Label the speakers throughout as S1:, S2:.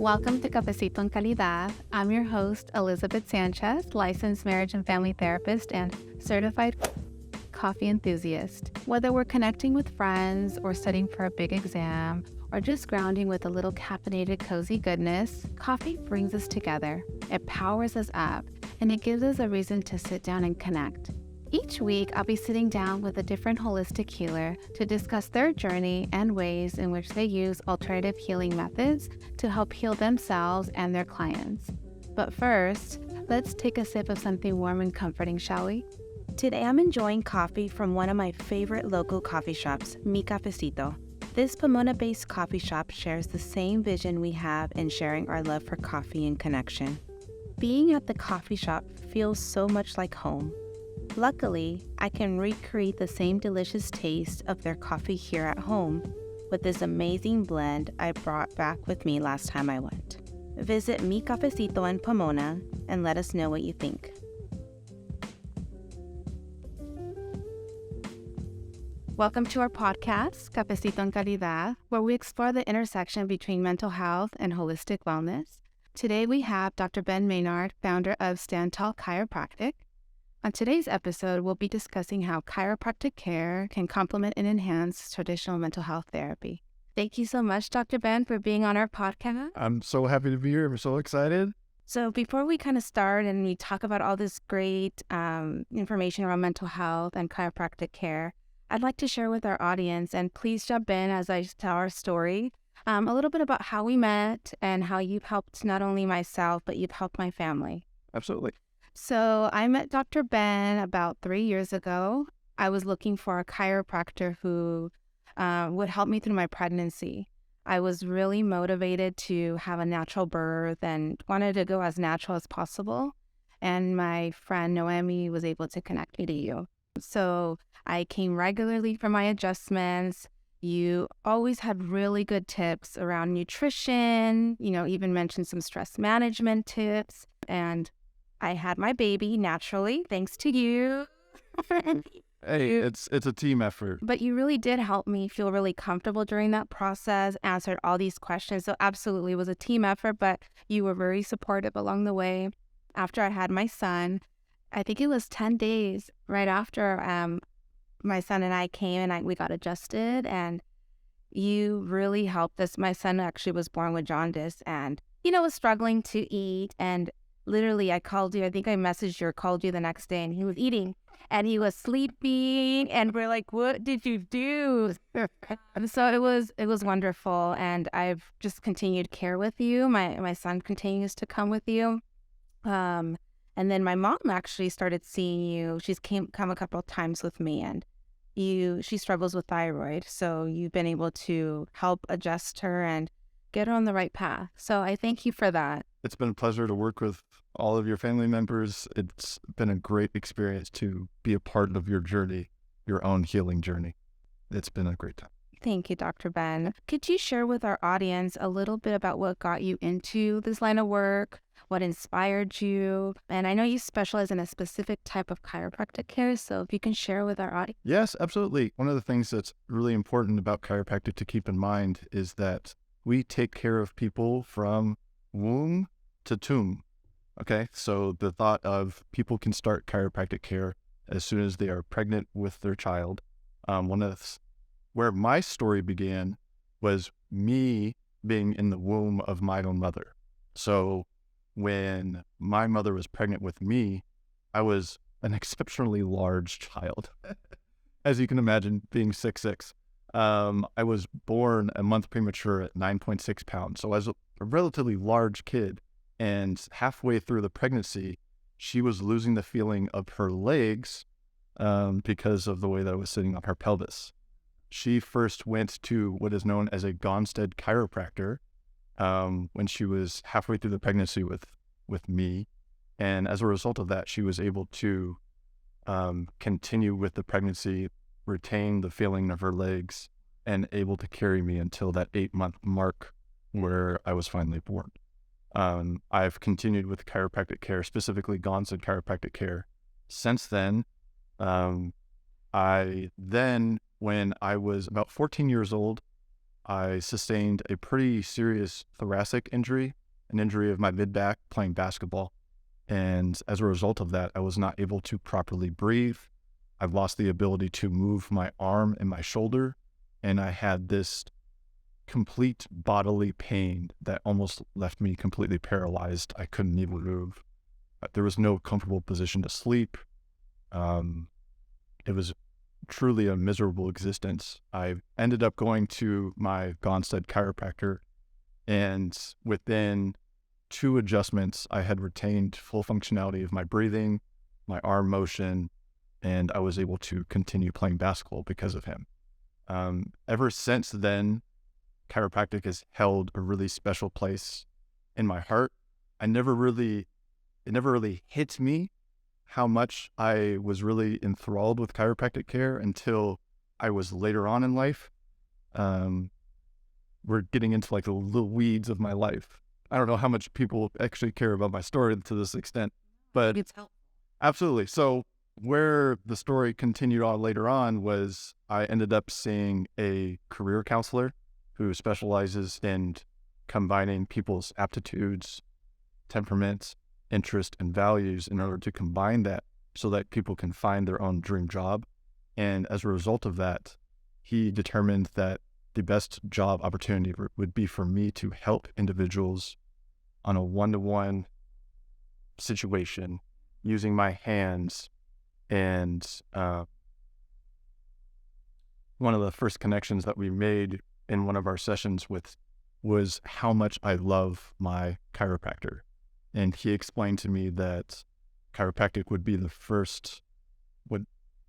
S1: Welcome to Cafecito y Calidad. I'm your host, Elizabeth Sanchez, licensed marriage and family therapist and certified coffee enthusiast. Whether we're connecting with friends or studying for a big exam or just grounding with a little caffeinated cozy goodness, coffee brings us together. It powers us up and it gives us a reason to sit down and connect. Each week, I'll be sitting down with a different holistic healer to discuss their journey and ways in which they use alternative healing methods to help heal themselves and their clients. But first, let's take a sip of something warm and comforting, shall we? Today, I'm enjoying coffee from one of my favorite local coffee shops, Mi Cafecito. This Pomona-based coffee shop shares the same vision we have in sharing our love for coffee and connection. Being at the coffee shop feels so much like home. Luckily, I can recreate the same delicious taste of their coffee here at home with this amazing blend I brought back with me last time I went. Visit Mi Cafecito in Pomona and let us know what you think. Welcome to our podcast, Cafecito y Calidad, where we explore the intersection between mental health and holistic wellness. Today we have Dr. Ben Maynard, founder of Stand Tall Chiropractic. On today's episode, we'll be discussing how chiropractic care can complement and enhance traditional mental health therapy. Thank you so much, Dr. Ben, for being on our podcast.
S2: I'm so happy to be here. I'm so excited.
S1: So before we kind of start and we talk about all this great information around mental health and chiropractic care, I'd like to share with our audience, and please jump in as I tell our story, a little bit about how we met and how you've helped not only myself, but you've helped my family.
S2: Absolutely.
S1: So I met Dr. Ben about 3 years ago. I was looking for a chiropractor who would help me through my pregnancy. I was really motivated to have a natural birth and wanted to go as natural as possible. And my friend Noemi was able to connect me to you. So I came regularly for my adjustments. You always had really good tips around nutrition, even mentioned some stress management tips. And I had my baby naturally, thanks to you.
S2: Hey, it's a team effort.
S1: But you really did help me feel really comfortable during that process, answered all these questions. So absolutely, it was a team effort, but you were very supportive along the way. After I had my son, I think it was 10 days right after my son and I came and we got adjusted, and you really helped us. My son actually was born with jaundice and, was struggling to eat, and literally, I called you. I think I messaged you or called you the next day, and he was eating, and he was sleeping, and we're like, "What did you do?" And so it was wonderful, and I've just continued care with you. My son continues to come with you, and then my mom actually started seeing you. She's come a couple of times with me, and she struggles with thyroid, so you've been able to help adjust her and get her on the right path. So I thank you for that.
S2: It's been a pleasure to work with all of your family members. It's been a great experience to be a part of your journey, your own healing journey. It's been a great time.
S1: Thank you, Dr. Ben. Could you share with our audience a little bit about what got you into this line of work, what inspired you? And I know you specialize in a specific type of chiropractic care, so if you can share with our audience.
S2: Yes, absolutely. One of the things that's really important about chiropractic to keep in mind is that we take care of people from womb to tomb. Okay, so the thought of people can start chiropractic care as soon as they are pregnant with their child. Where my story began was me being in the womb of my own mother. So when my mother was pregnant with me, I was an exceptionally large child. As you can imagine, being 6'6". I was born a month premature at 9.6 pounds. So I was a relatively large kid. And halfway through the pregnancy, she was losing the feeling of her legs because of the way that I was sitting on her pelvis. She first went to what is known as a Gonstead chiropractor when she was halfway through the pregnancy with me. And as a result of that, she was able to continue with the pregnancy, retain the feeling of her legs, and able to carry me until that 8-month mark where I was finally born. I've continued with chiropractic care, specifically Gonstead chiropractic care. Since then, when I was about 14 years old, I sustained a pretty serious thoracic injury, an injury of my mid-back playing basketball. And as a result of that, I was not able to properly breathe. I've lost the ability to move my arm and my shoulder. And I had this complete bodily pain that almost left me completely paralyzed. I couldn't even move. There was no comfortable position to sleep. It was truly a miserable existence. I ended up going to my Gonstead chiropractor, and within 2 adjustments, I had retained full functionality of my breathing, my arm motion, and I was able to continue playing basketball because of him. Ever since then, chiropractic has held a really special place in my heart. It never really hit me how much I was really enthralled with chiropractic care until I was later on in life. We're getting into like the little weeds of my life. I don't know how much people actually care about my story to this extent, but
S3: It's helpful.
S2: absolutely. So where the story continued on later on was I ended up seeing a career counselor who specializes in combining people's aptitudes, temperaments, interest, and values in order to combine that so that people can find their own dream job. And as a result of that, he determined that the best job opportunity would be for me to help individuals on a one-to-one situation using my hands. And one of the first connections that we made in one of our sessions was how much I love my chiropractor. And he explained to me that chiropractic would be would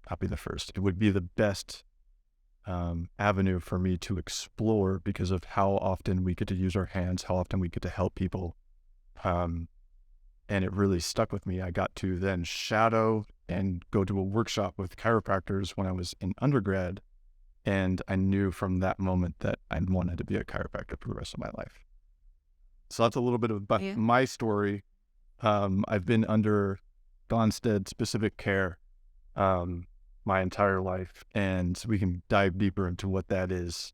S2: not be the first, it would be the best avenue for me to explore because of how often we get to use our hands, how often we get to help people. And it really stuck with me. I got to then shadow and go to a workshop with chiropractors when I was in undergrad. And I knew from that moment that I wanted to be a chiropractor for the rest of my life. So that's a little bit about my story. I've been under Gonstead specific care my entire life, and we can dive deeper into what that is.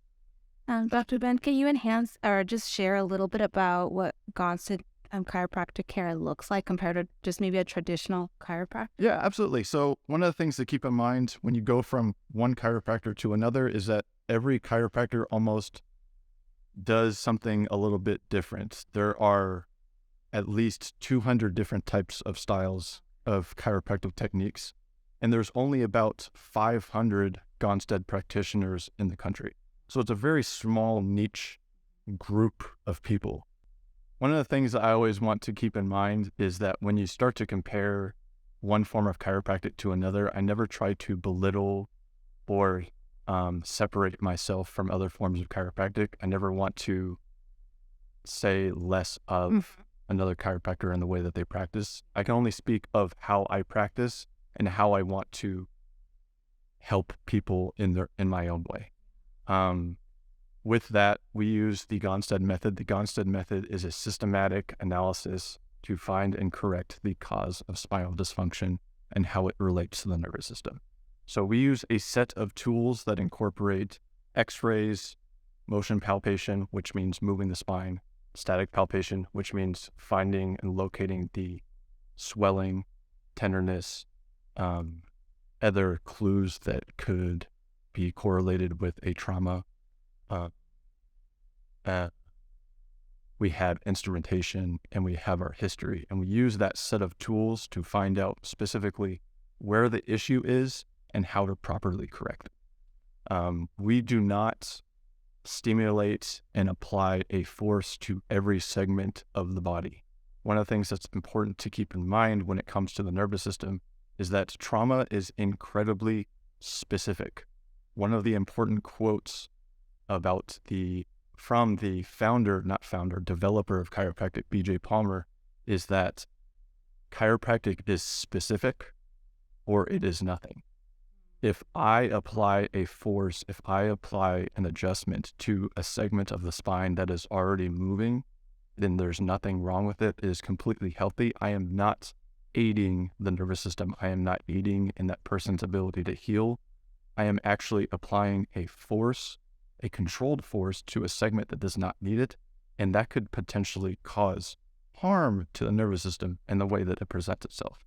S3: Dr. Ben, can you enhance or just share a little bit about what Gonstead chiropractic care looks like compared to just maybe a traditional chiropractor?
S2: Yeah, absolutely. So one of the things to keep in mind when you go from one chiropractor to another is that every chiropractor almost does something a little bit different. There are at least 200 different types of styles of chiropractic techniques, and there's only about 500 Gonstead practitioners in the country. So it's a very small niche group of people. One of the things that I always want to keep in mind is that when you start to compare one form of chiropractic to another, I never try to belittle or separate myself from other forms of chiropractic. I never want to say less of another chiropractor in the way that they practice. I can only speak of how I practice and how I want to help people in my own way. With that, we use the Gonstead method. The Gonstead method is a systematic analysis to find and correct the cause of spinal dysfunction and how it relates to the nervous system. So we use a set of tools that incorporate x-rays, motion palpation, which means moving the spine, static palpation, which means finding and locating the swelling, tenderness, other clues that could be correlated with a trauma. We have instrumentation and we have our history, and we use that set of tools to find out specifically where the issue is and how to properly correct it. We do not stimulate and apply a force to every segment of the body. One of the things that's important to keep in mind when it comes to the nervous system is that trauma is incredibly specific. One of the important quotes from the developer of chiropractic, B.J. Palmer, is that chiropractic is specific or it is nothing. If I apply a force, if I apply an adjustment to a segment of the spine that is already moving, then there's nothing wrong with it. It is completely healthy. I am not aiding the nervous system. I am not aiding in that person's ability to heal. I am actually applying a force a controlled force to a segment that does not need it, and that could potentially cause harm to the nervous system and the way that it presents itself.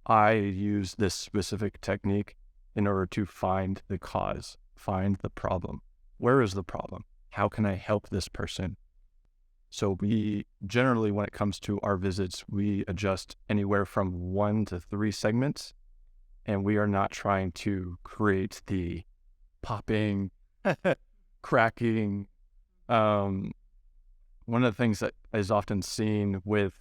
S2: I use this specific technique in order to find the cause, find the problem. Where is the problem? How can I help this person? So we generally, when it comes to our visits, we adjust anywhere from 1 to 3 segments, and we are not trying to create the popping, cracking. One of the things that is often seen with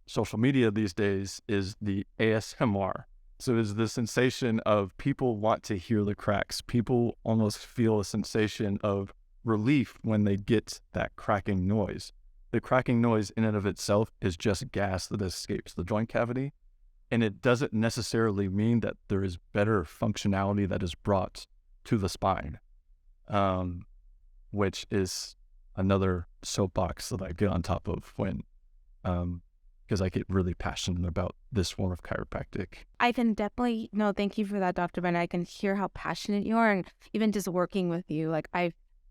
S2: social media these days is the ASMR. So it's the sensation of people want to hear the cracks. People almost feel a sensation of relief when they get that cracking noise. The cracking noise in and of itself is just gas that escapes the joint cavity. And it doesn't necessarily mean that there is better functionality that is brought to the spine, which is another soapbox that I get on top of when, because I get really passionate about this form of chiropractic.
S3: I can definitely, no, thank you for that, Dr. Ben. I can hear how passionate you are, and even just working with you,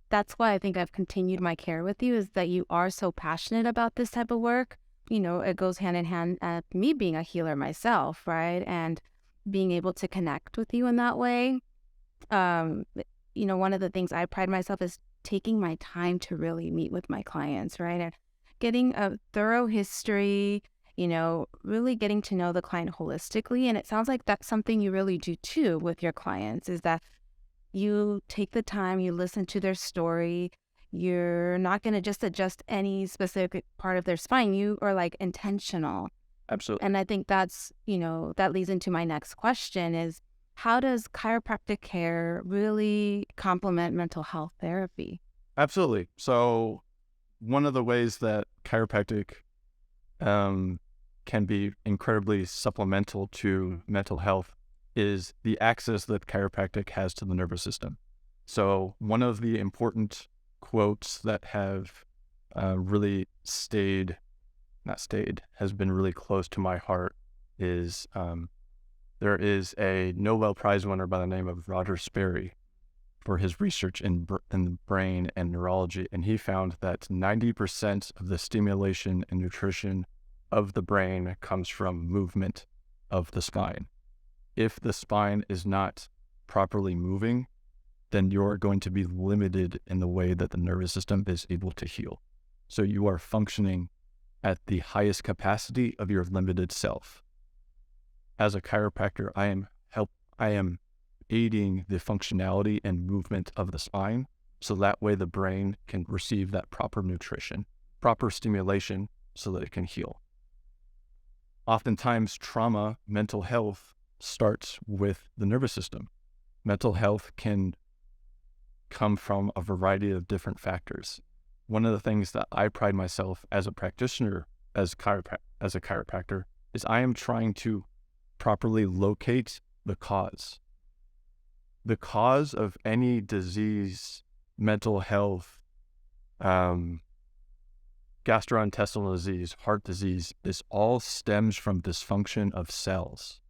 S3: that's why I think I've continued my care with you, is that you are so passionate about this type of work. It goes hand in hand at me being a healer myself, right? And being able to connect with you in that way. One of the things I pride myself is taking my time to really meet with my clients, right? And getting a thorough history, really getting to know the client holistically. And it sounds like that's something you really do too with your clients, is that you take the time, you listen to their story. You're not going to just adjust any specific part of their spine. You are intentional.
S2: Absolutely.
S3: And I think that's, that leads into my next question is, how does chiropractic care really complement mental health therapy?
S2: Absolutely. So one of the ways that chiropractic can be incredibly supplemental to mental health is the access that chiropractic has to the nervous system. So one of the important quotes that have really has been really close to my heart is there is a Nobel Prize winner by the name of Roger Sperry for his research in the brain and neurology, and he found that 90% of the stimulation and nutrition of the brain comes from movement of the spine. If the spine is not properly moving, then you're going to be limited in the way that the nervous system is able to heal. So you are functioning at the highest capacity of your limited self. As a chiropractor, I am aiding the functionality and movement of the spine, so that way the brain can receive that proper nutrition, proper stimulation, so that it can heal. Oftentimes, trauma, mental health, starts with the nervous system. Mental health can come from a variety of different factors. One of the things that I pride myself as a practitioner, as a chiropractor, is I am trying to properly locate the cause. The cause of any disease, mental health, gastrointestinal disease, heart disease, this all stems from dysfunction of cells.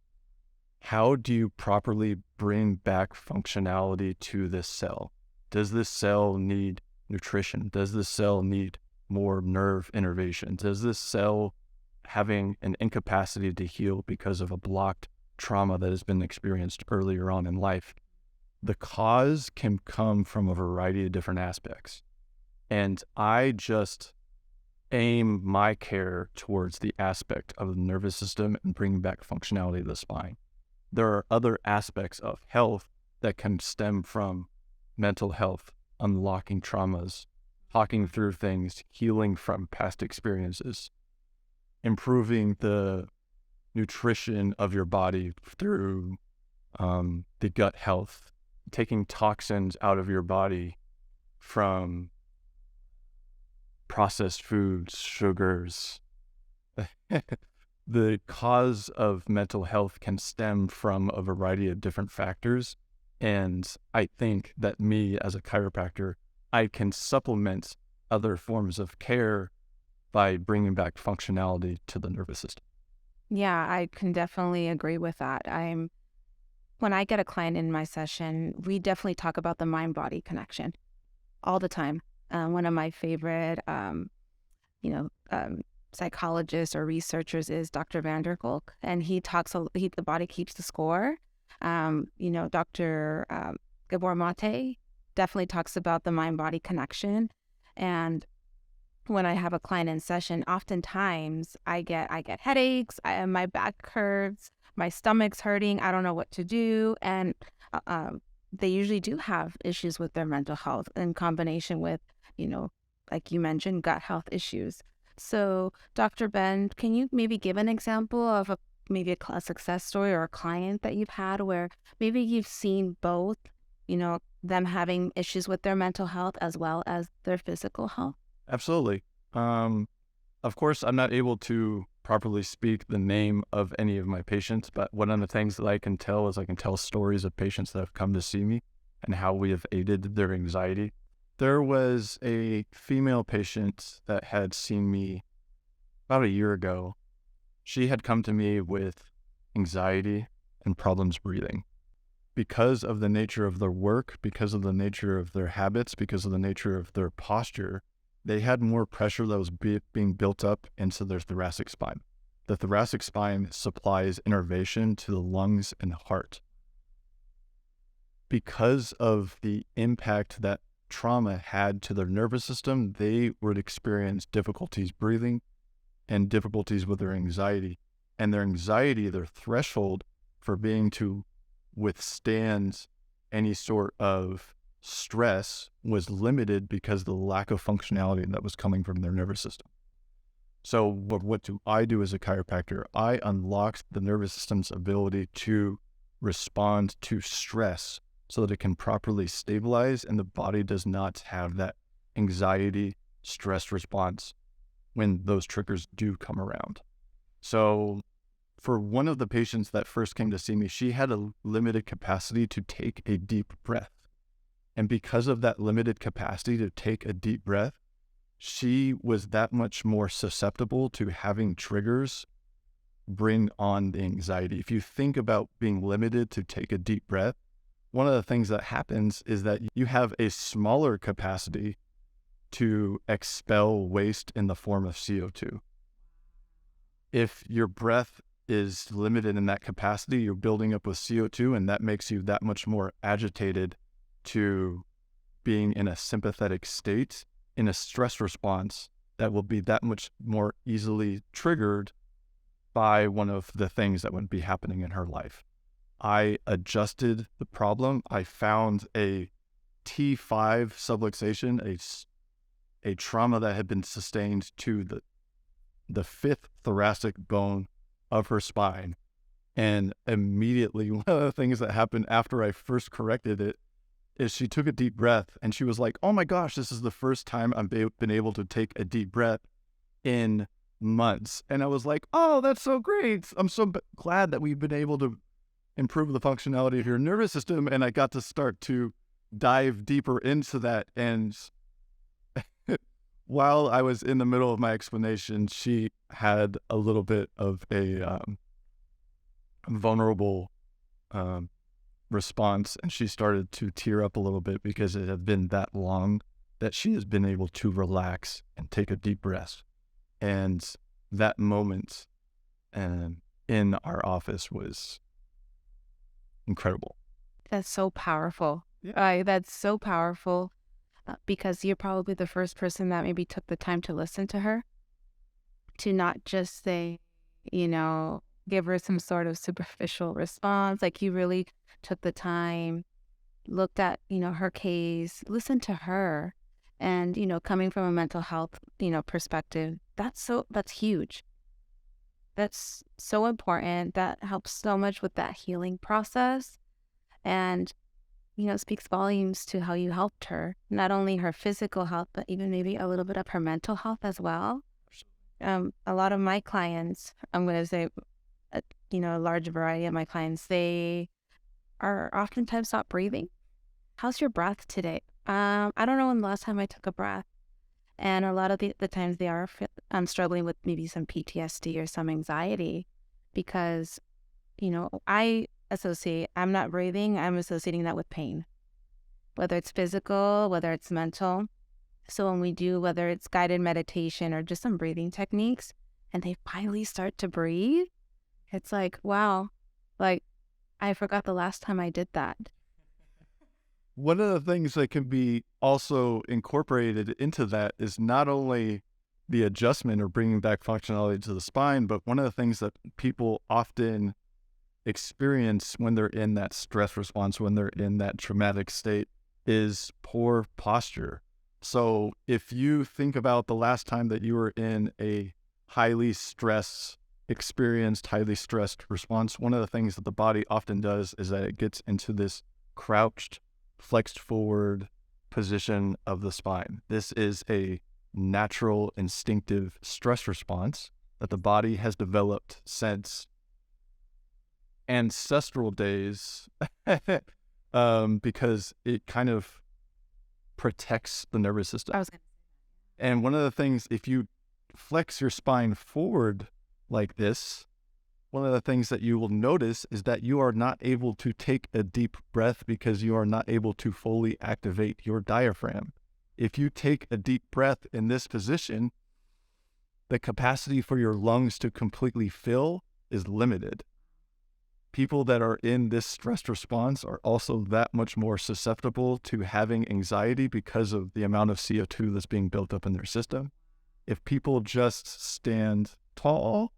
S2: How do you properly bring back functionality to this cell? Does this cell need nutrition? Does this cell need more nerve innervation? Does this cell having an incapacity to heal because of a blocked trauma that has been experienced earlier on in life? The cause can come from a variety of different aspects. And I just aim my care towards the aspect of the nervous system and bringing back functionality of the spine. There are other aspects of health that can stem from mental health, unlocking traumas, talking through things, healing from past experiences, improving the nutrition of your body through the gut health, taking toxins out of your body from processed foods, sugars. The cause of mental health can stem from a variety of different factors. And I think that me as a chiropractor, I can supplement other forms of care by bringing back functionality to the nervous system.
S3: Yeah, I can definitely agree with that. When I get a client in my session, we definitely talk about the mind-body connection. all the time. One of my favorite, you know, psychologists or researchers is Dr. Van der Kolk, and he talks, the body keeps the score. Dr. Gabor Mate definitely talks about the mind-body connection. And when I have a client in session, oftentimes I get headaches, my back hurts, my stomach's hurting, I don't know what to do. And they usually do have issues with their mental health in combination with, like you mentioned, gut health issues. So, Dr. Ben, can you maybe give an example of maybe a success story or a client that you've had where maybe you've seen both, them having issues with their mental health as well as their physical health?
S2: Absolutely. Of course, I'm not able to properly speak the name of any of my patients, but one of the things that I can tell is I can tell stories of patients that have come to see me and how we have aided their anxiety. There was a female patient that had seen me about a year ago. She had come to me with anxiety and problems breathing. Because of the nature of their work, because of the nature of their habits, because of the nature of their posture, they had more pressure that was being built up into their thoracic spine. The thoracic spine supplies innervation to the lungs and heart. Because of the impact that trauma had to their nervous system, they would experience difficulties breathing and difficulties with their anxiety. And their anxiety, their threshold for being to withstand any sort of stress was limited because of the lack of functionality that was coming from their nervous system. So what do I do as a chiropractor? I unlock the nervous system's ability to respond to stress so that it can properly stabilize and the body does not have that anxiety, stress response when those triggers do come around. So for one of the patients that first came to see me, she had a limited capacity to take a deep breath. And because of that limited capacity to take a deep breath, she was that much more susceptible to having triggers bring on the anxiety. If you think about being limited to take a deep breath, one of the things that happens is that you have a smaller capacity to expel waste in the form of CO2. If your breath is limited in that capacity, you're building up with CO2, and that makes you that much more agitated to being in a sympathetic state, in a stress response that will be that much more easily triggered by one of the things that would be happening in her life. I adjusted the problem. I found a T5 subluxation, a trauma that had been sustained to the fifth thoracic bone of her spine. And immediately, one of the things that happened after I first corrected it is she took a deep breath and she was like, oh my gosh, this is the first time I've been able to take a deep breath in months. And I was like, oh, that's so great. I'm so glad that we've been able to improve the functionality of your nervous system. And I got to start to dive deeper into that. And while I was in the middle of my explanation, she had a little bit of a vulnerable response, and she started to tear up a little bit because it had been that long that she has been able to relax and take a deep breath. And that moment in our office was incredible.
S3: That's so powerful.
S2: Yeah.
S3: That's so powerful because you're probably the first person that maybe took the time to listen to her, to not just say, give her some sort of superficial response. Like you really took the time, looked at, her case, listened to her. And, coming from a mental health, perspective, that's huge. That's so important. That helps so much with that healing process. And, speaks volumes to how you helped her, not only her physical health, but even maybe a little bit of her mental health as well. A lot of my clients, I'm going to say, a large variety of my clients, they are oftentimes not breathing. How's your breath today? I don't know when the last time I took a breath. And a lot of the times they are struggling with maybe some PTSD or some anxiety because, I'm not breathing, I'm associating that with pain. whether it's physical, whether it's mental. So when we do, whether it's guided meditation or just some breathing techniques, and they finally start to breathe, it's like, wow, like I forgot the last time I did that.
S2: One of the things that can be also incorporated into that is not only the adjustment or bringing back functionality to the spine, but one of the things that people often experience when they're in that stress response, when they're in that traumatic state, is poor posture. So if you think about the last time that you were in a highly stressed response, one of the things that the body often does is that it gets into this crouched, flexed forward position of the spine. This is a natural, instinctive stress response that the body has developed since ancestral days because it kind of protects the nervous system. And one of the things, if you flex your spine forward like this, one of the things that you will notice is that you are not able to take a deep breath because you are not able to fully activate your diaphragm. If you take a deep breath in this position, the capacity for your lungs to completely fill is limited. People that are in this stress response are also that much more susceptible to having anxiety because of the amount of CO2 that's being built up in their system. If people just stand tall,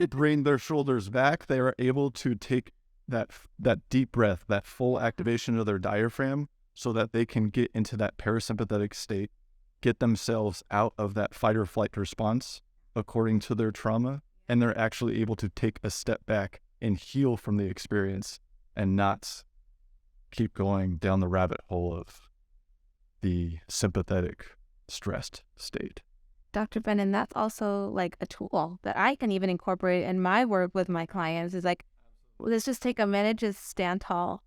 S2: bring their shoulders back, they are able to take that deep breath, that full activation of their diaphragm, so that they can get into that parasympathetic state, get themselves out of that fight or flight response according to their trauma, and they're actually able to take a step back and heal from the experience and not keep going down the rabbit hole of the sympathetic, stressed state.
S3: Dr. Ben, and that's also like a tool that I can even incorporate in my work with my clients is like, let's just take a minute, just stand tall.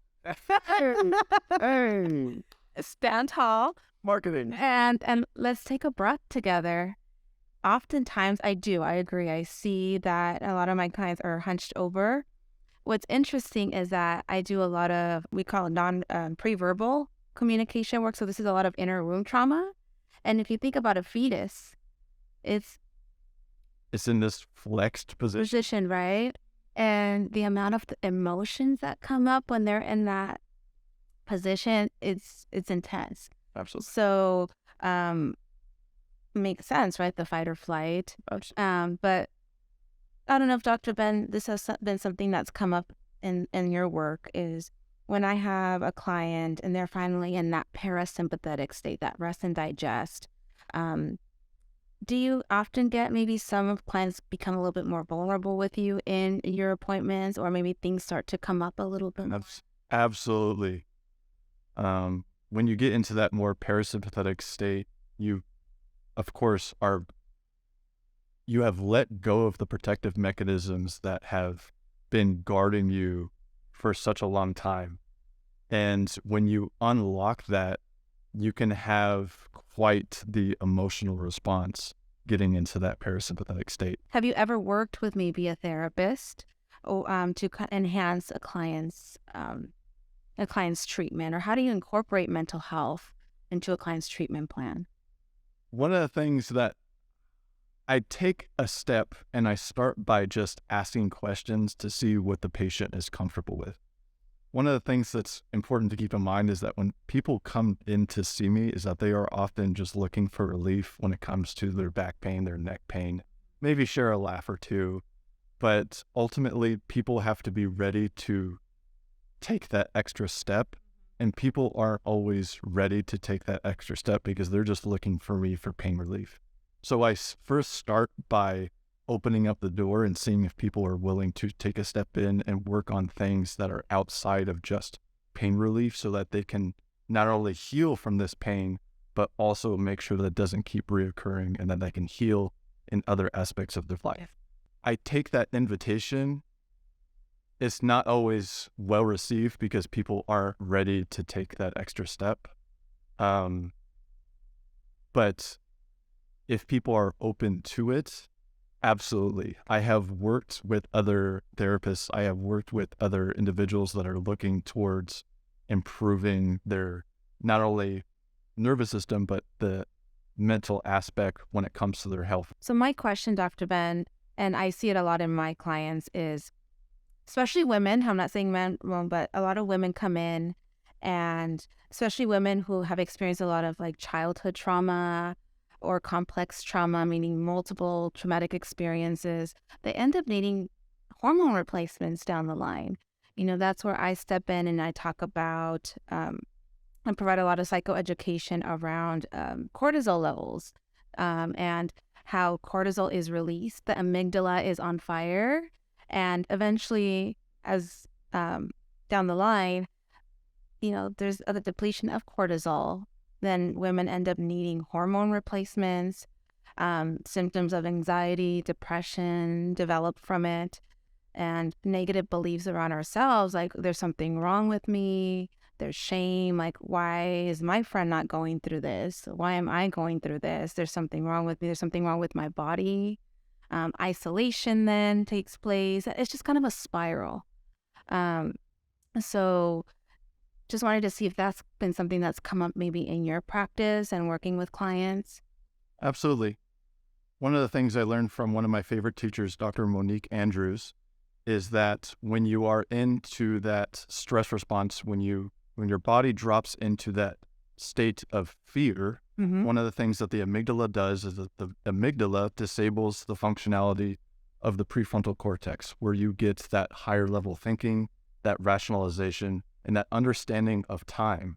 S3: Stand tall.
S2: Marketing.
S3: And let's take a breath together. Oftentimes I agree. I see that a lot of my clients are hunched over. What's interesting is that I do a lot of, we call it pre-verbal communication work. So this is a lot of inner womb trauma. And if you think about a fetus, it's
S2: in this flexed position,
S3: right? And the amount of the emotions that come up when they're in that position, it's intense.
S2: Absolutely.
S3: So, makes sense, right? The fight or flight.
S2: Absolutely.
S3: But I don't know if Dr. Ben, this has been something that's come up in your work is when I have a client and they're finally in that parasympathetic state, that rest and digest. Do you often get maybe some of clients become a little bit more vulnerable with you in your appointments, or maybe things start to come up a little bit?
S2: Absolutely. When you get into that more parasympathetic state, you, of course, you have let go of the protective mechanisms that have been guarding you for such a long time. And when you unlock that, you can have quite the emotional response getting into that parasympathetic state.
S3: Have you ever worked with maybe a therapist to enhance a client's treatment, or how do you incorporate mental health into a client's treatment plan?
S2: One of the things that I take a step and I start by just asking questions to see what the patient is comfortable with. One of the things that's important to keep in mind is that when people come in to see me is that they are often just looking for relief when it comes to their back pain, their neck pain, maybe share a laugh or two. But ultimately, people have to be ready to take that extra step. And people aren't always ready to take that extra step because they're just looking for me for pain relief. So I first start by opening up the door and seeing if people are willing to take a step in and work on things that are outside of just pain relief so that they can not only heal from this pain, but also make sure that it doesn't keep reoccurring and that they can heal in other aspects of their life. I take that invitation. It's not always well received because people aren't ready to take that extra step. But if people are open to it, Absolutely. I have worked with other therapists. I have worked with other individuals that are looking towards improving their not only nervous system, but the mental aspect when it comes to their health.
S3: So my question, Dr. Ben, and I see it a lot in my clients, is especially women, I'm not saying men, well, but a lot of women come in, and especially women who have experienced a lot of like childhood trauma or complex trauma, meaning multiple traumatic experiences, they end up needing hormone replacements down the line. That's where I step in and I talk about and provide a lot of psychoeducation around cortisol levels and how cortisol is released, the amygdala is on fire, and eventually, as down the line, there's a depletion of cortisol. Then women end up needing hormone replacements. Symptoms of anxiety, depression develop from it, and negative beliefs around ourselves, like there's something wrong with me. There's shame, like, why is my friend not going through this? Why am I going through this? There's something wrong with me. There's something wrong with my body. Isolation then takes place. It's just kind of a spiral. So just wanted to see if that's been something that's come up maybe in your practice and working with clients.
S2: Absolutely. One of the things I learned from one of my favorite teachers, Dr. Monique Andrews, is that when you are into that stress response, when your body drops into that state of fear, one of the things that the amygdala does is that the amygdala disables the functionality of the prefrontal cortex, where you get that higher level thinking, that rationalization, and that understanding of time.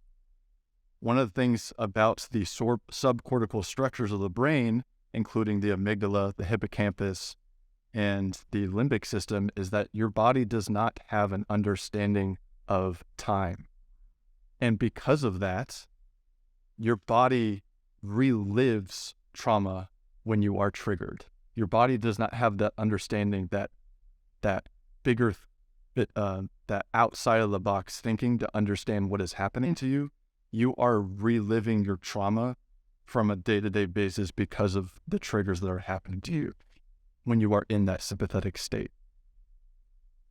S2: One of the things about the subcortical structures of the brain, including the amygdala, the hippocampus, and the limbic system, is that your body does not have an understanding of time. And because of that, your body relives trauma when you are triggered. Your body does not have that understanding, that bigger, that outside of the box thinking to understand what is happening to you. You are reliving your trauma from a day-to-day basis because of the triggers that are happening to you when you are in that sympathetic state.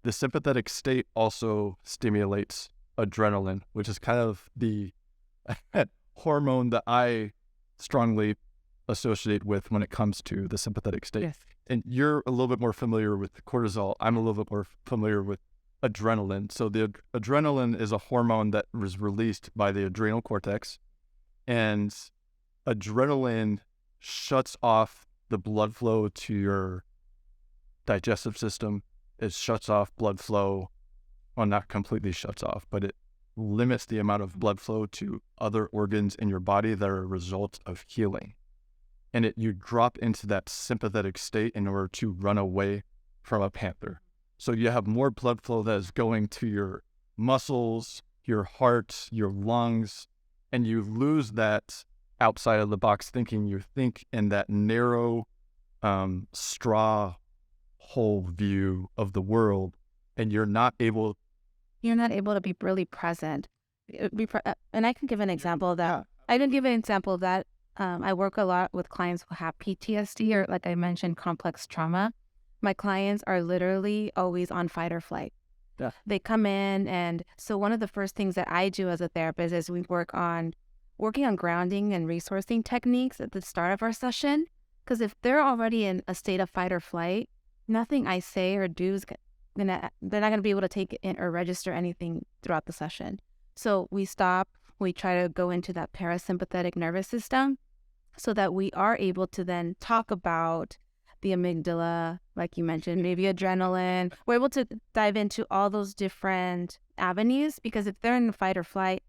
S2: The sympathetic state also stimulates adrenaline, which is kind of the hormone that I strongly associate with when it comes to the sympathetic state.
S3: Yes.
S2: And you're a little bit more familiar with cortisol. I'm a little bit more familiar with adrenaline. So the adrenaline is a hormone that was released by the adrenal cortex, and adrenaline shuts off the blood flow to your digestive system. It shuts off blood flow, well, not completely shuts off, but it limits the amount of blood flow to other organs in your body that are a result of healing. And you drop into that sympathetic state in order to run away from a panther. So you have more blood flow that is going to your muscles, your heart, your lungs, and you lose that outside of the box thinking. You think in that narrow straw hole view of the world, and you're not able
S3: to be really present. And I can give an example of that. I work a lot with clients who have PTSD or, like I mentioned, complex trauma. My clients are literally always on fight or flight.
S2: Yeah.
S3: They come in, and so one of the first things that I do as a therapist is we working on grounding and resourcing techniques at the start of our session. Because if they're already in a state of fight or flight, nothing I say or do is they're not going to be able to take in or register anything throughout the session. So we stop, we try to go into that parasympathetic nervous system so that we are able to then talk about the amygdala, like you mentioned, maybe adrenaline. We're able to dive into all those different avenues, because if they're in fight or flight,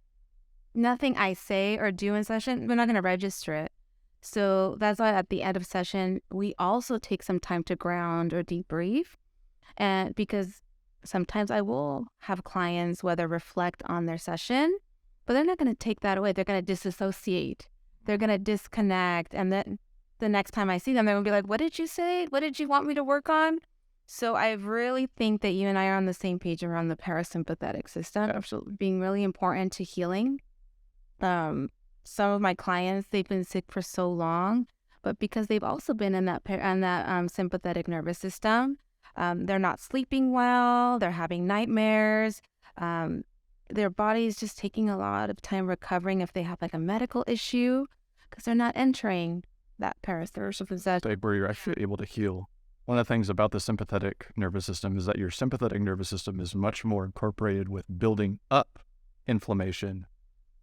S3: nothing I say or do in session, we're not going to register it. So that's why at the end of session, we also take some time to ground or debrief. And because sometimes I will have clients, whether reflect on their session, but they're not going to take that away. They're going to disassociate. They're going to disconnect. And then the next time I see them, they're going to be like, what did you say? What did you want me to work on? So I really think that you and I are on the same page around the parasympathetic system.
S2: Absolutely.
S3: Being really important to healing. Some of my clients, they've been sick for so long, but because they've also been in that sympathetic nervous system. They're not sleeping well. They're having nightmares. Their body is just taking a lot of time recovering if they have like a medical issue because they're not entering that parasympathetic
S2: state where you're actually able to heal. One of the things about the sympathetic nervous system is that your sympathetic nervous system is much more incorporated with building up inflammation,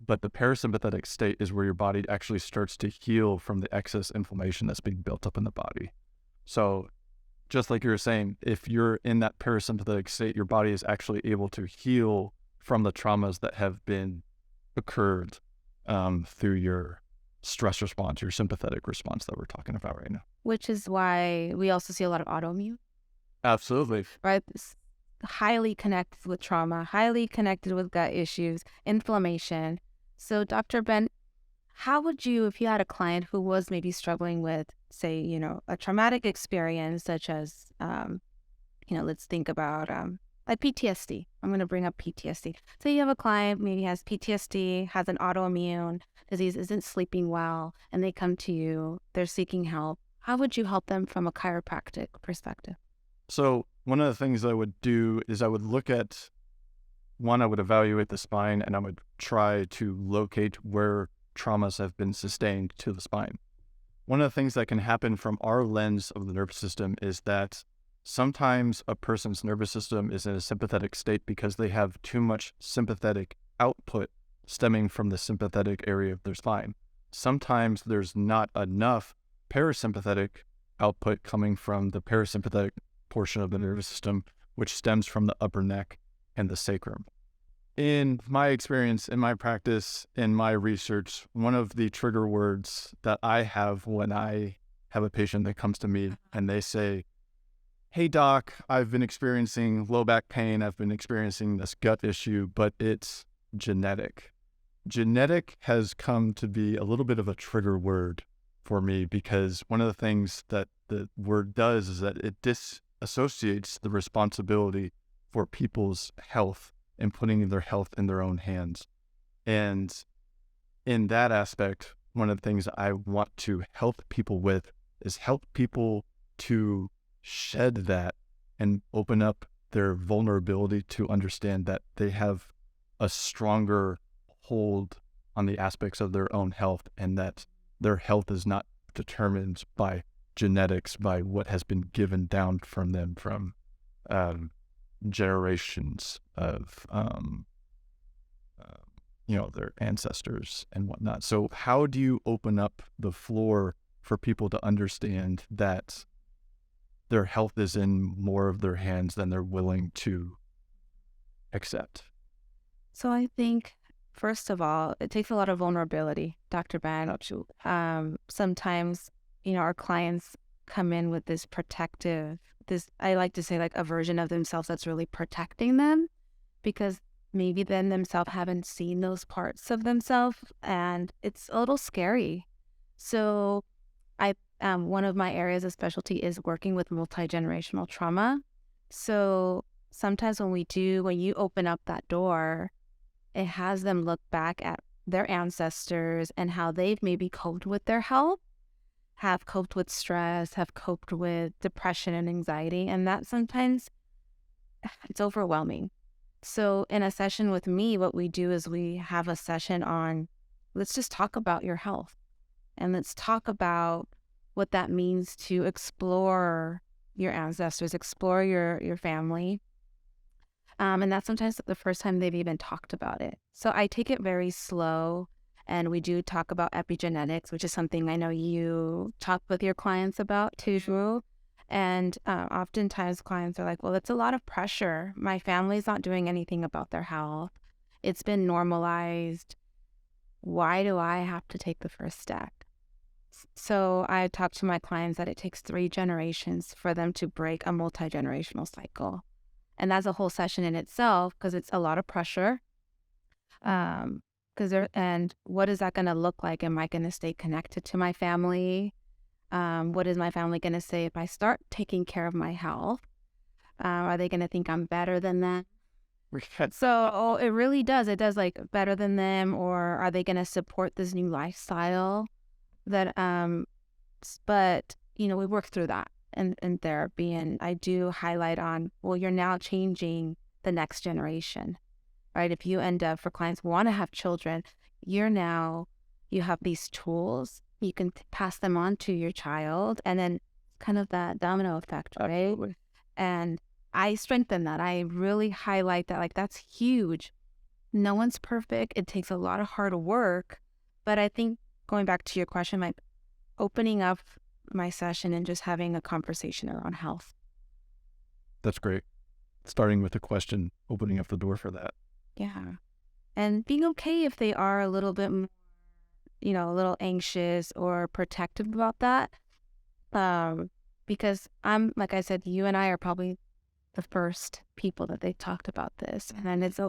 S2: but the parasympathetic state is where your body actually starts to heal from the excess inflammation that's being built up in the body. So just like you were saying, if you're in that parasympathetic state, your body is actually able to heal from the traumas that have been occurred through your stress response, your sympathetic response that we're talking about right now.
S3: which is why we also see a lot of autoimmune,
S2: Absolutely.
S3: right? It's highly connected with trauma, highly connected with gut issues, inflammation. So, Dr. Ben, how would you, if you had a client who was maybe struggling with, say, a traumatic experience, such as, let's think about like PTSD. I'm going to bring up PTSD. So you have a client, maybe has PTSD, has an autoimmune disease, isn't sleeping well, and they come to you, they're seeking help. How would you help them from a chiropractic perspective?
S2: So one of the things I would do is I would look at, I would evaluate the spine, and I would try to locate where traumas have been sustained to the spine. One of the things that can happen from our lens of the nervous system is that sometimes a person's nervous system is in a sympathetic state because they have too much sympathetic output stemming from the sympathetic area of their spine. Sometimes there's not enough parasympathetic output coming from the parasympathetic portion of the nervous system, which stems from the upper neck and the sacrum. In my experience, in my practice, in my research, one of the trigger words that I have when I have a patient that comes to me and they say, "Hey doc, I've been experiencing low back pain, I've been experiencing this gut issue, but it's genetic." Genetic has come to be a little bit of a trigger word for me because one of the things that the word does is that it disassociates the responsibility for people's health and putting their health in their own hands. And in that aspect, one of the things I want to help people with is help people to shed that and open up their vulnerability to understand that they have a stronger hold on the aspects of their own health and that their health is not determined by genetics, by what has been given down from them from generations of their ancestors and whatnot. So how do you open up the floor for people to understand that their health is in more of their hands than they're willing to accept?
S3: So I think, first of all, it takes a lot of vulnerability, Dr. Ben. Sometimes, our clients come in with this I like to say like a version of themselves that's really protecting them because maybe then themselves haven't seen those parts of themselves and it's a little scary. So one of my areas of specialty is working with multi-generational trauma. So sometimes when you open up that door, it has them look back at their ancestors and how they've maybe coped with their health, have coped with stress, have coped with depression and anxiety. And that sometimes it's overwhelming. So in a session with me, what we do is we have a session on, let's just talk about your health. And let's talk about what that means to explore your ancestors, explore your family. And that's sometimes the first time they've even talked about it. So I take it very slow. And we do talk about epigenetics, which is something I know you talk with your clients about too. And oftentimes clients are like, well, it's a lot of pressure. My family's not doing anything about their health. It's been normalized. Why do I have to take the first step? So I talk to my clients that it takes 3 generations for them to break a multi-generational cycle. And that's a whole session in itself because it's a lot of pressure. And what is that going to look like? Am I going to stay connected to my family? What is my family going to say if I start taking care of my health? Are they going to think I'm better than them? So it really does. It does like better than them, or are they going to support this new lifestyle that But, we work through that in therapy. And I do highlight on, well, you're now changing the next generation, right? If you end up, for clients who want to have children, you have these tools, you can pass them on to your child, and then kind of that domino effect, right?
S2: Absolutely.
S3: And I strengthen that. I really highlight that, like, that's huge. No one's perfect. It takes a lot of hard work. But I think, going back to your question, like opening up my session and just having a conversation around health.
S2: That's great. Starting with a question, opening up the door for that.
S3: Yeah. And being okay if they are a little bit, a little anxious or protective about that. Because like I said, you and I are probably the first people that they talked about this. And it's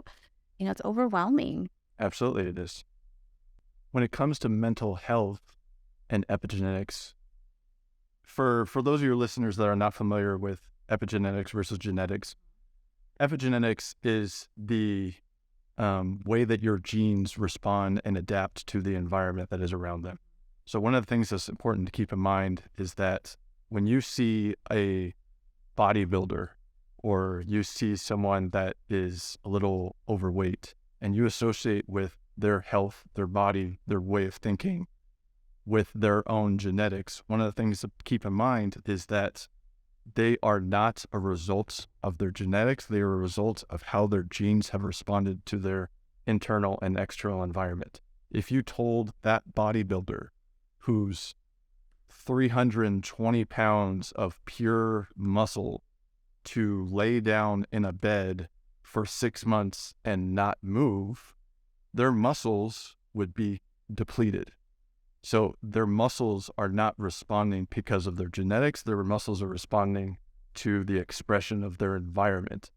S3: overwhelming.
S2: Absolutely it is. When it comes to mental health and epigenetics, for those of your listeners that are not familiar with epigenetics versus genetics, epigenetics is the way that your genes respond and adapt to the environment that is around them. So one of the things that's important to keep in mind is that when you see a bodybuilder or you see someone that is a little overweight and you associate with their health, their body, their way of thinking with their own genetics, one of the things to keep in mind is that they are not a result of their genetics. They are a result of how their genes have responded to their internal and external environment. If you told that bodybuilder who's 320 pounds of pure muscle to lay down in a bed for 6 months and not move, their muscles would be depleted. So their muscles are not responding because of their genetics. Their muscles are responding to the expression of their environment.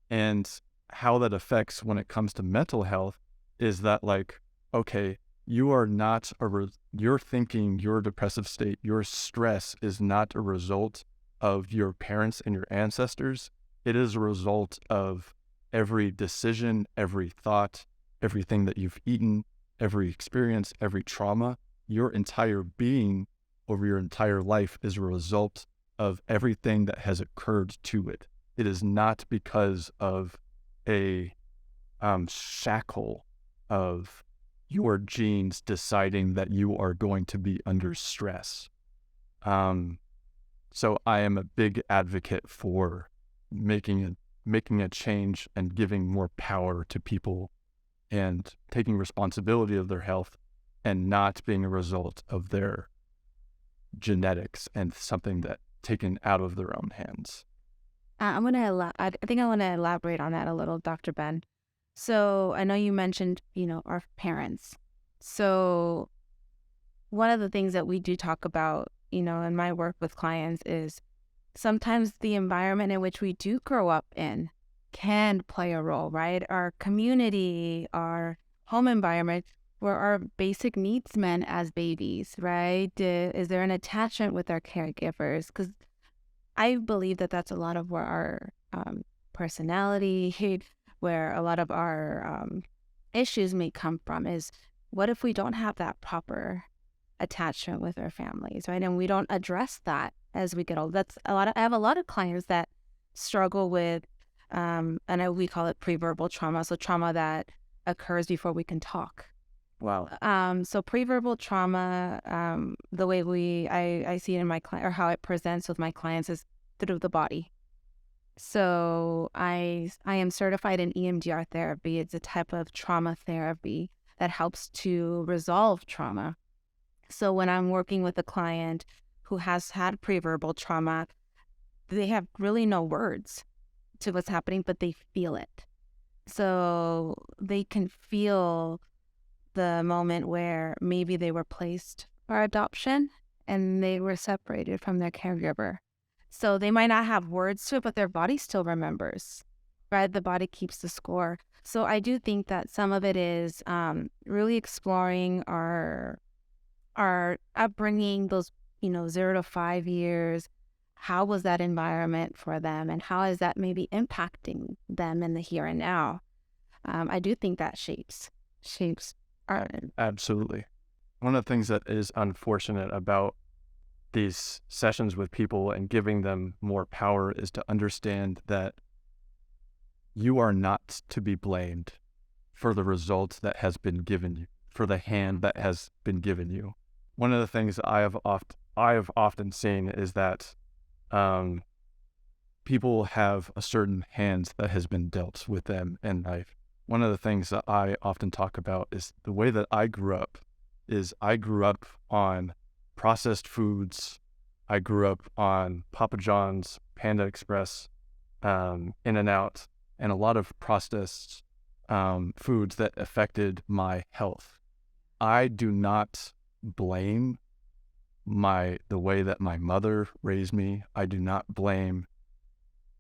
S2: And how that affects when it comes to mental health is that, like, okay, you are not your thinking, your depressive state, your stress is not a result of your parents and your ancestors. It is a result of every decision, every thought, everything that you've eaten, every experience, every trauma. Your entire being over your entire life is a result of everything that has occurred to it. It is not because of a shackle of your genes deciding that you are going to be under stress. So I am a big advocate for making a change and giving more power to people and taking responsibility of their health and not being a result of their genetics and something that taken out of their own hands.
S3: I think I want to elaborate on that a little, Dr. Ben. So I know you mentioned, our parents. So one of the things that we do talk about, in my work with clients is sometimes the environment in which we do grow up in can play a role, right? Our community, our home environment, were our basic needs met as babies, right? Is there an attachment with our caregivers? Because I believe that that's a lot of where our personality, where a lot of our issues may come from, is what if we don't have that proper attachment with our families, right? And we don't address that as we get older. I have a lot of clients that struggle with, we call it pre-verbal trauma, so trauma that occurs before we can talk.
S2: Wow.
S3: So pre-verbal trauma, the way I see it in my client, or how it presents with my clients, is through the body. So I am certified in EMDR therapy. It's a type of trauma therapy that helps to resolve trauma. So when I'm working with a client who has had pre-verbal trauma, they have really no words to what's happening, but they feel it. So they can feel the moment where maybe they were placed for adoption and they were separated from their caregiver. So they might not have words to it, but their body still remembers, right? The body keeps the score. So I do think that some of it is really exploring our upbringing, those 0 to 5 years. How was that environment for them, and how is that maybe impacting them in the here and now? I do think that shapes our.
S2: Absolutely. One of the things that is unfortunate about
S4: these sessions with people and giving them more power is to understand that you are not to be blamed for the result that has been given you, for the hand that has been given you. One of the things I have often seen is that people have a certain hand that has been dealt with them in life. One of the things that I often talk about is the way that I grew up on processed foods. I grew up on Papa John's, Panda Express, In-N-Out, and a lot of processed foods that affected my health. I do not blame the way that my mother raised me. I do not blame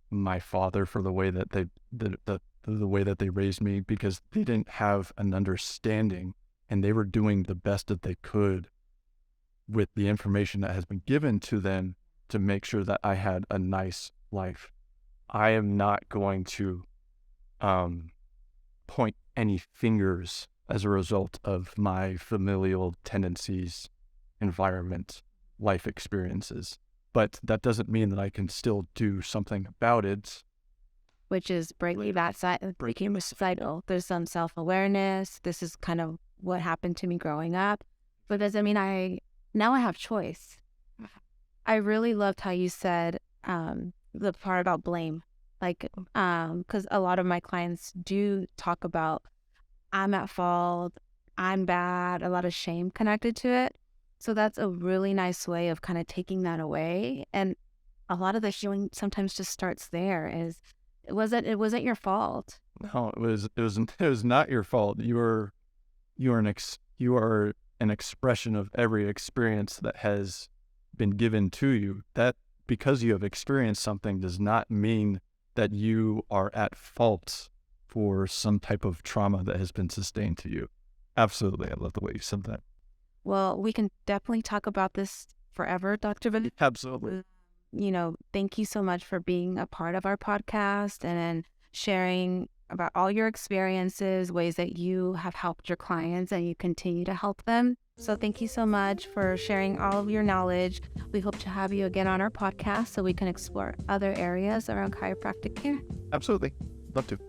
S4: my father for the way that the way that they raised me, because they didn't have an understanding and they were doing the best that they could with the information that has been given to them to make sure that I had a nice life. I am not going to point any fingers as a result of my familial tendencies, environment, life experiences. But that doesn't mean that I can still do something about it.
S3: Which is breaking the cycle. There's some self-awareness. This is kind of what happened to me growing up. But doesn't mean I have choice. I really loved how you said the part about blame. Like, because a lot of my clients do talk about, I'm at fault, I'm bad, a lot of shame connected to it. So that's a really nice way of kind of taking that away. And a lot of the healing sometimes just starts there. It wasn't your fault.
S4: No, it was not your fault. You are an expression of every experience that has been given to you. That because you have experienced something does not mean that you are at fault for some type of trauma that has been sustained to you. Absolutely. I love the way you said that.
S3: Well, we can definitely talk about this forever, Dr. Vibar.
S4: Absolutely.
S3: Thank you so much for being a part of our podcast and sharing about all your experiences, ways that you have helped your clients and you continue to help them. So thank you so much for sharing all of your knowledge. We hope to have you again on our podcast so we can explore other areas around chiropractic care.
S2: Absolutely. Love to.